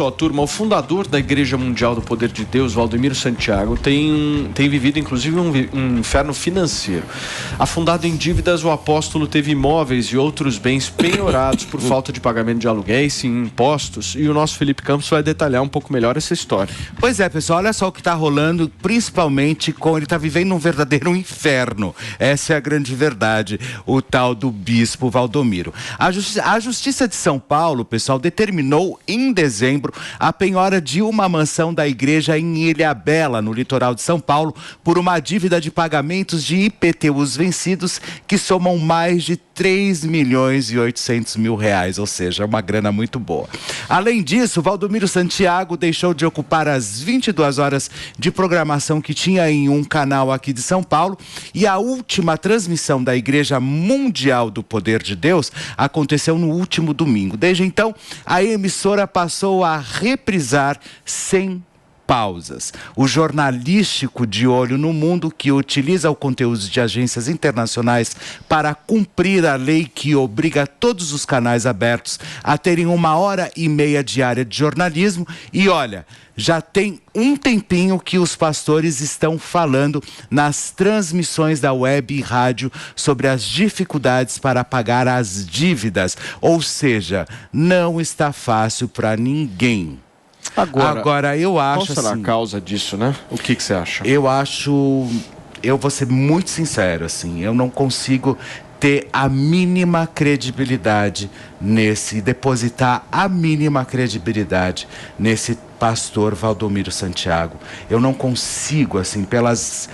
Ó, turma, o fundador da Igreja Mundial do Poder de Deus, Valdomiro Santiago, tem vivido inclusive um inferno financeiro. Afundado em dívidas, o apóstolo teve imóveis e outros bens penhorados por falta de pagamento de aluguéis e impostos, e o nosso Felipe Campos vai detalhar um pouco melhor essa história. Pois é, pessoal, olha só o que está rolando, principalmente ele está vivendo um verdadeiro inferno. Essa é a grande verdade, o tal do bispo Valdomiro. A Justiça de São Paulo, pessoal, determinou em dezembro a penhora de uma mansão da igreja em Ilhabela, no litoral de São Paulo, por uma dívida de pagamentos de IPTUs vencidos que somam mais de 3.800.000 reais, ou seja, uma grana muito boa. Além disso, Valdomiro Santiago deixou de ocupar as 22 horas de programação que tinha em um canal aqui de São Paulo, e a última transmissão da Igreja Mundial do Poder de Deus aconteceu no último domingo. Desde então, a emissora passou a reprisar sem pausas. O jornalístico de olho no mundo, que utiliza o conteúdo de agências internacionais para cumprir a lei que obriga todos os canais abertos a terem 1h30 diária de jornalismo. E olha, já tem um tempinho que os pastores estão falando nas transmissões da web e rádio sobre as dificuldades para pagar as dívidas. Ou seja, não está fácil para ninguém. Agora eu acho qual será assim, a causa disso, né? O que você acha? Eu vou ser muito sincero, assim, eu não consigo ter a mínima credibilidade depositar a mínima credibilidade nesse pastor Valdomiro Santiago. Eu não consigo, assim, pelas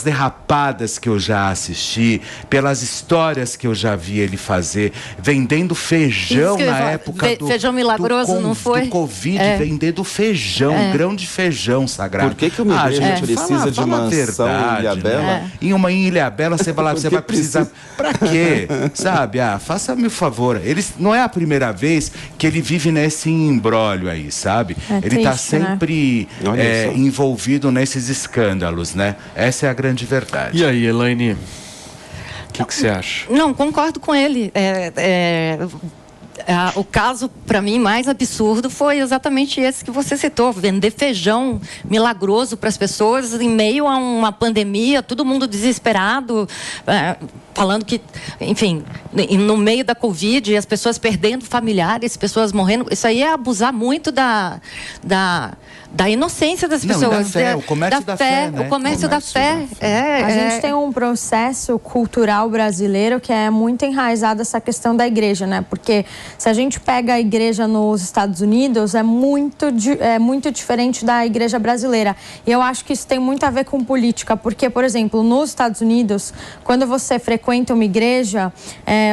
derrapadas que eu já assisti, pelas histórias que eu já vi ele fazer, vendendo feijão na época do feijão milagroso, não foi? Do Covid, vendendo feijão, grão de feijão sagrado. Por que uma igreja precisa de uma mansão em Ilhabela? Né? Em Ilhabela, você vai precisar... Pra quê? Sabe? Faça-me o favor. Não é a primeira vez que ele vive nesse imbróglio aí, sabe? Ele está sempre envolvido nesses escândalos, né? Essa é a grande verdade. E aí, Elaine? O que você acha? Não, concordo com ele. O caso, para mim, mais absurdo foi exatamente esse que você citou. Vender feijão milagroso para as pessoas em meio a uma pandemia, todo mundo desesperado, falando que, enfim, no meio da Covid, as pessoas perdendo familiares, pessoas morrendo. Isso aí é abusar muito da inocência das pessoas. Da fé, o comércio da fé, né? O comércio da fé. A gente tem um processo cultural brasileiro que é muito enraizado essa questão da igreja, né? Porque se a gente pega a igreja nos Estados Unidos, é muito diferente da igreja brasileira. E eu acho que isso tem muito a ver com política, porque, por exemplo, nos Estados Unidos, quando você frequenta uma igreja,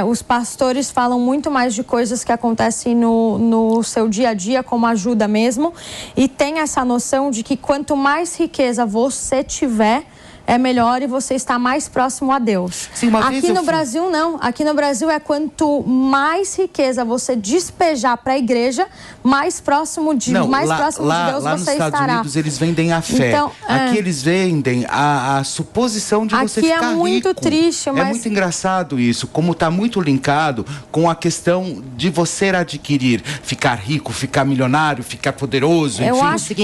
os pastores falam muito mais de coisas que acontecem no seu dia a dia, como ajuda mesmo, e tem essa noção de que quanto mais riqueza você tiver, é melhor e você está mais próximo a Deus. Sim, aqui no Brasil, não. Aqui no Brasil é quanto mais riqueza você despejar para a igreja, mais próximo de Deus você estará. Lá nos Estados Unidos eles vendem a fé. Então, aqui eles vendem a suposição de você ficar rico. Aqui é muito triste, mas... É muito engraçado isso, como está muito linkado com a questão de você adquirir, ficar rico, ficar milionário, ficar poderoso, enfim. Eu acho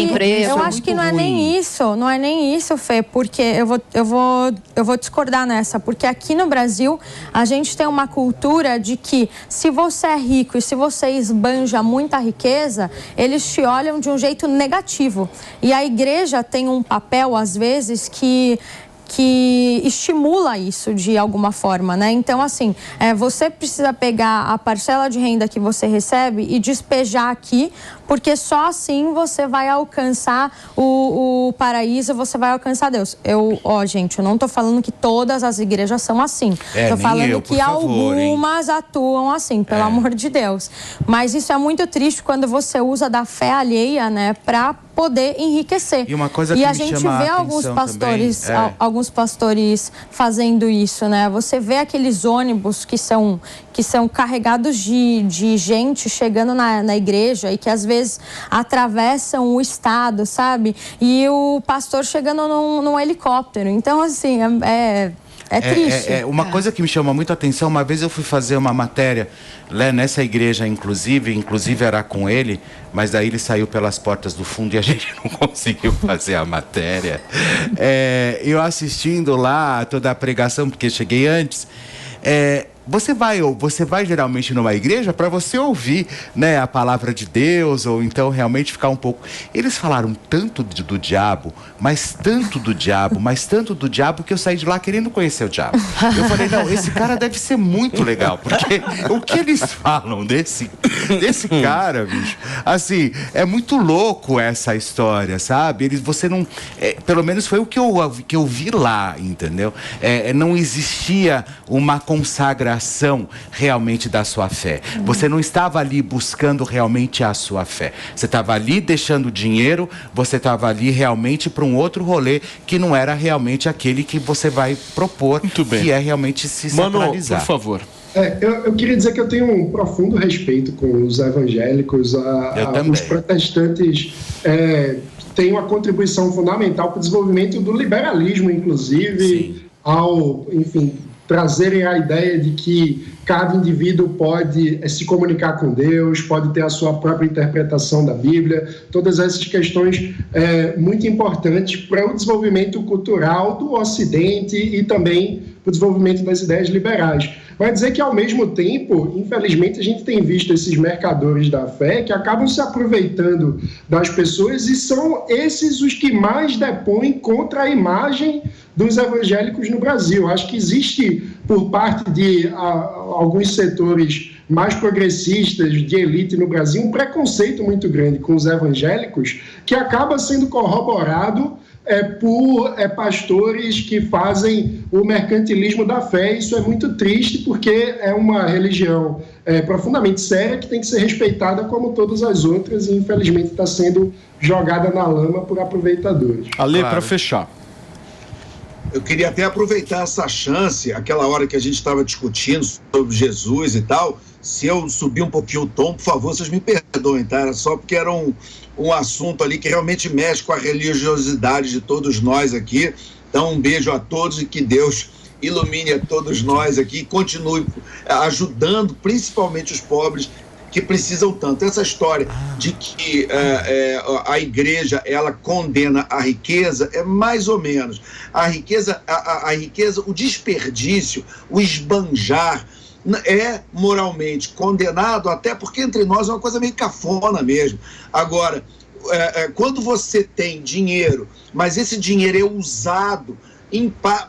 que não é nem isso, Fê, porque eu vou discordar nessa, porque aqui no Brasil a gente tem uma cultura de que se você é rico e se você esbanja muita riqueza, eles te olham de um jeito negativo. E a igreja tem um papel, às vezes, que estimula isso de alguma forma, né? Então, assim, você precisa pegar a parcela de renda que você recebe e despejar aqui, porque só assim você vai alcançar o paraíso, você vai alcançar Deus. Gente, eu não tô falando que todas as igrejas são assim. Tô falando que algumas atuam assim, pelo amor de Deus. Mas isso é muito triste quando você usa da fé alheia, né, pra poder enriquecer. E uma coisa que a gente vê alguns pastores fazendo isso, né? Você vê aqueles ônibus que são carregados de gente chegando na igreja e que às vezes atravessam o estado, sabe? E o pastor chegando num helicóptero. Então, assim, É triste. Uma coisa que me chama muito a atenção, uma vez eu fui fazer uma matéria nessa igreja, inclusive era com ele, mas daí ele saiu pelas portas do fundo e a gente não conseguiu fazer a matéria. Eu assistindo lá toda a pregação, porque cheguei antes, você vai geralmente numa igreja para você ouvir, né, a palavra de Deus, ou então realmente ficar um pouco... Eles falaram tanto do diabo, mas tanto do diabo, que eu saí de lá querendo conhecer o diabo. Eu falei, não, esse cara deve ser muito legal, porque o que eles falam desse cara, bicho, assim, é muito louco essa história, sabe? Você não... pelo menos foi o que eu vi lá, entendeu? Não existia uma consagração realmente da sua fé. Você não estava ali buscando realmente a sua fé. Você estava ali deixando dinheiro, você estava ali realmente para um outro rolê que não era realmente aquele que você vai propor, que é realmente se sacralizar. Mano, por favor. Eu queria dizer que eu tenho um profundo respeito com os evangélicos. Os protestantes têm uma contribuição fundamental para o desenvolvimento do liberalismo, inclusive, enfim, trazerem a ideia de que cada indivíduo pode se comunicar com Deus, pode ter a sua própria interpretação da Bíblia, todas essas questões muito importantes para o desenvolvimento cultural do Ocidente e também para o desenvolvimento das ideias liberais. Vai dizer que, ao mesmo tempo, infelizmente, a gente tem visto esses mercadores da fé que acabam se aproveitando das pessoas e são esses os que mais depõem contra a imagem dos evangélicos no Brasil. Acho que existe, por parte de alguns setores mais progressistas, de elite no Brasil, um preconceito muito grande com os evangélicos que acaba sendo corroborado por pastores que fazem o mercantilismo da fé. Isso é muito triste, porque é uma religião profundamente séria que tem que ser respeitada como todas as outras e, infelizmente, está sendo jogada na lama por aproveitadores. Ale, para fechar. Eu queria até aproveitar essa chance, aquela hora que a gente estava discutindo sobre Jesus e tal. Se eu subir um pouquinho o tom, por favor, vocês me perdoem, tá? Era só porque era um assunto ali que realmente mexe com a religiosidade de todos nós aqui. Então, um beijo a todos e que Deus ilumine a todos nós aqui e continue ajudando, principalmente os pobres que precisam tanto. Essa história de que a igreja, ela condena a riqueza, é mais ou menos. A riqueza, o desperdício, o esbanjar, é moralmente condenado, até porque entre nós é uma coisa meio cafona mesmo. Agora, quando você tem dinheiro, mas esse dinheiro é usado,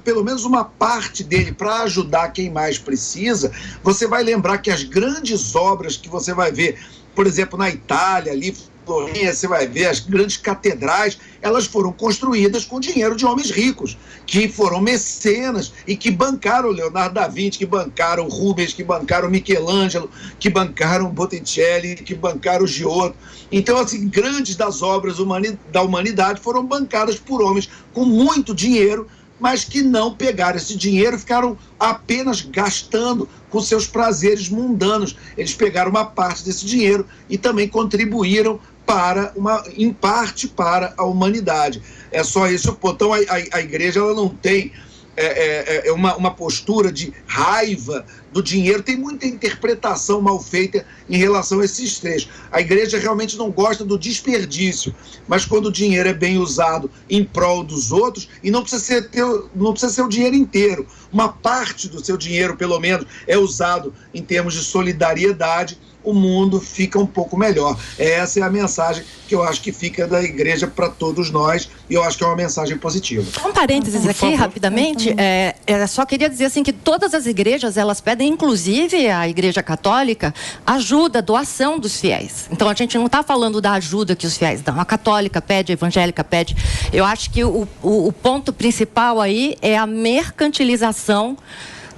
pelo menos uma parte dele, para ajudar quem mais precisa, você vai lembrar que as grandes obras que você vai ver, por exemplo, na Itália, ali, você vai ver as grandes catedrais, elas foram construídas com dinheiro de homens ricos, que foram mecenas e que bancaram Leonardo da Vinci, que bancaram Rubens, que bancaram Michelangelo, que bancaram Botticelli, que bancaram Giotto. Então, assim, grandes das obras da humanidade foram bancadas por homens com muito dinheiro, mas que não pegaram esse dinheiro e ficaram apenas gastando com seus prazeres mundanos. Eles pegaram uma parte desse dinheiro e também contribuíram em parte para a humanidade. É só isso. Então, a igreja, ela não tem uma postura de raiva do dinheiro. Tem muita interpretação mal feita em relação a esses três. A igreja realmente não gosta do desperdício, mas quando o dinheiro é bem usado em prol dos outros, e não precisa ser o dinheiro inteiro, uma parte do seu dinheiro, pelo menos, é usado em termos de solidariedade, o mundo fica um pouco melhor. Essa é a mensagem que eu acho que fica da igreja para todos nós, e eu acho que é uma mensagem positiva. Um parênteses aqui, rapidamente, só queria dizer assim que todas as igrejas, elas pedem, inclusive a Igreja Católica, ajuda, doação dos fiéis. Então a gente não está falando da ajuda que os fiéis dão. A católica pede, a evangélica pede. Eu acho que o ponto principal aí é a mercantilização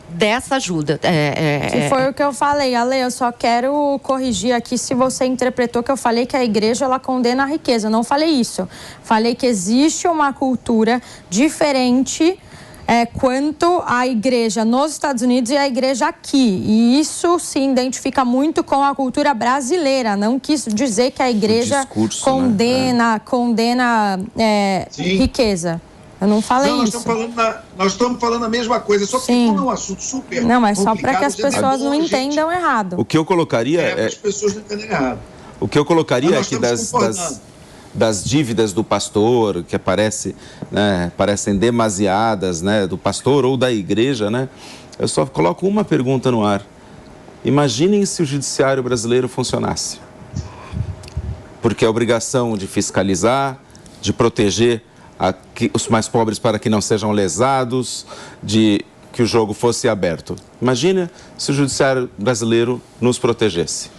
dessa ajuda. Que foi o que eu falei, Ale, eu só quero corrigir aqui se você interpretou que eu falei que a igreja, ela condena a riqueza. Eu não falei isso. Falei que existe uma cultura diferente quanto à igreja nos Estados Unidos e a igreja aqui. E isso se identifica muito com a cultura brasileira. Não quis dizer que a igreja condena riqueza. Eu não falei isso. Nós estamos falando a mesma coisa, só que como é um assunto super Não, mas só para que as pessoas não entendam errado. O que eu colocaria as pessoas não entendem errado. O que eu colocaria é que das dívidas do pastor, que parecem demasiadas, né, do pastor ou da igreja, né, eu só coloco uma pergunta no ar. Imaginem se o judiciário brasileiro funcionasse. Porque a obrigação de fiscalizar, de proteger os mais pobres para que não sejam lesados, de que o jogo fosse aberto. Imagina se o judiciário brasileiro nos protegesse.